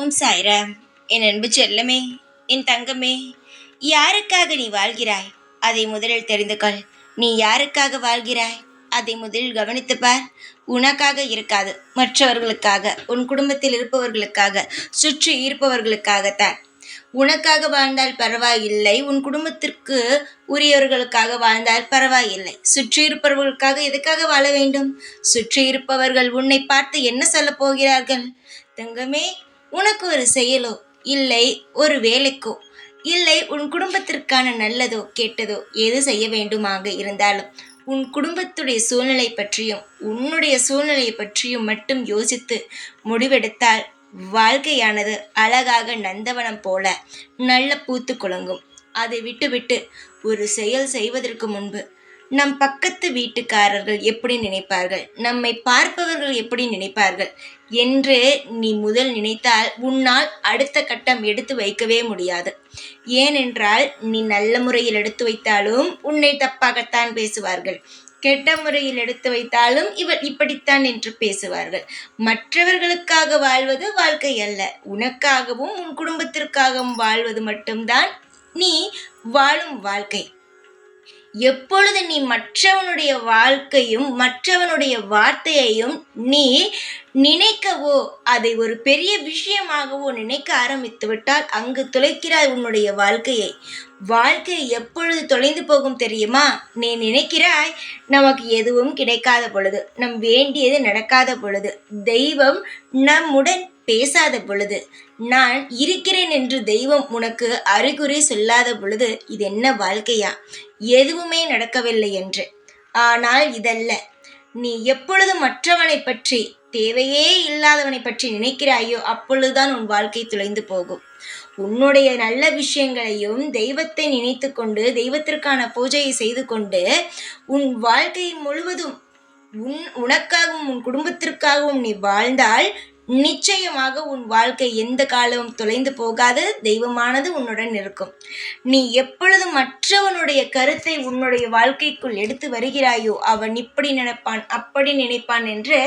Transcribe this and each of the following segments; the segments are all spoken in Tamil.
ஓம் சாய்ராம். என் அன்பு செல்லமே, என் தங்கமே, யாருக்காக நீ வாழ்கிறாய் அதை முதலில் தெரிந்து கொள். நீ யாருக்காக வாழ்கிறாய் அதை முதலில் கவனித்து பார். உனக்காக இருக்காது, மற்றவர்களுக்காக, உன் குடும்பத்தில் இருப்பவர்களுக்காக, சுற்றி இருப்பவர்களுக்காகத்தான். உனக்காக வாழ்ந்தால் பரவாயில்லை, உன் குடும்பத்திற்கு உரியவர்களுக்காக வாழ்ந்தால் பரவாயில்லை. சுற்றி இருப்பவர்களுக்காக எதுக்காக வாழ வேண்டும்? சுற்றி இருப்பவர்கள் உன்னை பார்த்து என்ன சொல்ல போகிறார்கள்? தங்கமே, உனக்கு ஒரு செயலோ இல்லை ஒரு வேலைக்கோ இல்லை உன் குடும்பத்திற்கான நல்லதோ கெட்டதோ எது செய்ய வேண்டுமாக இருந்தாலும் உன் குடும்பத்துடைய சூழ்நிலை பற்றியும் உன்னுடைய சூழ்நிலையை பற்றியும் மட்டும் யோசித்து முடிவெடுத்தால் வாழ்க்கையானது அழகாக நந்தவனம் போல நல்ல பூத்து குலுங்கும். அதை விட்டுவிட்டு ஒரு செயல் செய்வதற்கு முன்பு நம் பக்கத்து வீட்டுக்காரர்கள் எப்படி நினைப்பார்கள், நம்மை பார்ப்பவர்கள் எப்படி நினைப்பார்கள் என்று நீ முதல் நினைத்தால் உன்னால் அடுத்த கட்டம் எடுத்து வைக்கவே முடியாது. ஏனென்றால் நீ நல்ல முறையில் எடுத்து வைத்தாலும் உன்னை தப்பாகத்தான் பேசுவார்கள், கெட்ட முறையில் எடுத்து வைத்தாலும் இவர் இப்படித்தான் என்று பேசுவார்கள். மற்றவர்களுக்காக வாழ்வது வாழ்க்கை அல்ல, உனக்காகவும் உன் குடும்பத்திற்காகவும் வாழ்வது மட்டும்தான் நீ வாழும் வாழ்க்கை. எப்பொழுது நீ மற்றவனுடைய வாழ்க்கையும் மற்றவனுடைய வார்த்தையையும் நீ நினைக்கவோ அதை ஒரு பெரிய விஷயமாகவோ நினைக்க ஆரம்பித்து விட்டால் அங்கு தொலைக்கிறாய் உன்னுடைய வாழ்க்கையை. வாழ்க்கை எப்பொழுது தொலைந்து போகும் தெரியுமா? நீ நினைக்கிறாய் நமக்கு எதுவும் கிடைக்காத பொழுது, நம் வேண்டியது நடக்காத பொழுது, தெய்வம் நம்முடன் பேசாத பொழுது, நான் இருக்கிறேன் என்று தெய்வம் உனக்கு அறிகுறி சொல்லாத பொழுது இது என்ன வாழ்க்கையா? எதுவுமே நடக்கவில்லை என்று. ஆனால் இதல்ல. நீ எப்பொழுது மற்றவனை பற்றி, தேவையே இல்லாதவனை பற்றி நினைக்கிறாயோ அப்பொழுதுதான் உன் வாழ்க்கை தொலைந்து போகும். உன்னுடைய நல்ல விஷயங்களையும் தெய்வத்தை நினைத்து கொண்டு தெய்வத்திற்கான பூஜையை செய்து கொண்டு உன் வாழ்க்கை முழுவதும் உனக்காகவும் உன் குடும்பத்திற்காகவும் நீ வாழ்ந்தால் நிச்சயமாக உன் வாழ்க்கை எந்த காலமும் தொலைந்து போகாது. தெய்வமானது உன்னுடன் இருக்கும். நீ எப்பொழுது மற்றவனுடைய கருத்தை உன்னுடைய வாழ்க்கைக்குள் எடுத்து வருகிறாயோ அவன் இப்படி நினைப்பான் அப்படி நினைப்பான் என்று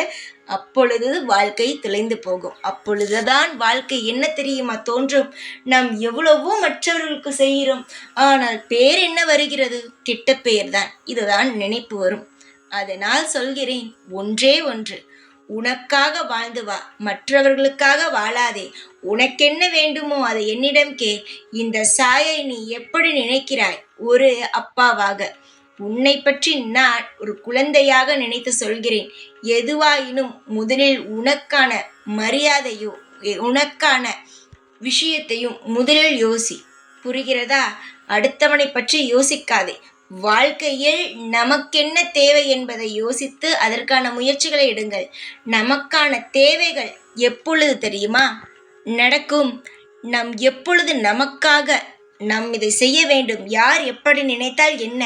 அப்பொழுது வாழ்க்கை தொலைந்து போகும். அப்பொழுதுதான் வாழ்க்கை என்ன தெரியுமா தோன்றும்? நாம் எவ்வளவோ மற்றவர்களுக்கு செய்கிறோம், ஆனால் பேர் என்ன வருகிறது? கெட்ட பெயர் தான். இதுதான் நினைப்பு வரும். அதனால் சொல்கிறேன், ஒன்றே ஒன்று, உனக்காக வாழ்ந்து வா, மற்றவர்களுக்காக வாழாதே. உனக்கென்ன வேண்டுமோ அதை என்னிடம் கேள். இந்த சாயை நீ எப்படி நினைக்கிறாய்? ஒரு அப்பாவாக உன்னை பற்றி நான் ஒரு குழந்தையாக நினைத்து சொல்கிறேன். எதுவாயினும் முதலில் உனக்கான மரியாதையோ உனக்கான விஷயத்தையும் முதலில் யோசி. புரிகிறதா? அடுத்தவனை பற்றி யோசிக்காதே. வாழ்க்கையில் நமக்கென்ன தேவை என்பதை யோசித்து அதற்கான முயற்சிகளை எடுங்கள். நமக்கான தேவைகள் எப்பொழுது தெரியுமா நடக்கும்? நம் எப்பொழுது நமக்காக நாம் இதை செய்ய வேண்டும், யார் எப்படி நினைத்தால் என்ன,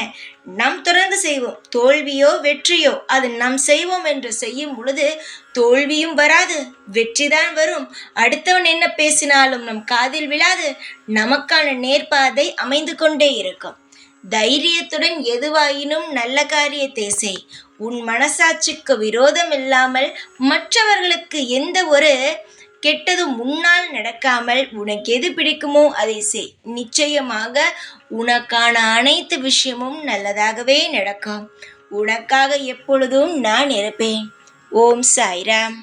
நாம் தொடர்ந்து செய்வோம். தோல்வியோ வெற்றியோ அது நாம் செய்வோம் என்று செய்யும் பொழுது தோல்வியும் வராது, வெற்றிதான் வரும். அடுத்தவன் என்ன பேசினாலும் நம் காதில் விழாது. நமக்கான நேர்பாதை அமைந்து கொண்டே இருக்கும். தைரியத்துடன் எதுவாயினும் நல்ல காரியத்தை செய். உன் மனசாட்சிக்கு விரோதம் இல்லாமல் மற்றவர்களுக்கு எந்த ஒரு கெட்டதும் முன்னால் நடக்காமல் உனக்கு எது பிடிக்குமோ அதை செய். நிச்சயமாக உனக்கான அனைத்து விஷயமும் நல்லதாகவே நடக்கும். உனக்காக எப்பொழுதும் நான் இருப்பேன். ஓம் சாய்ராம்.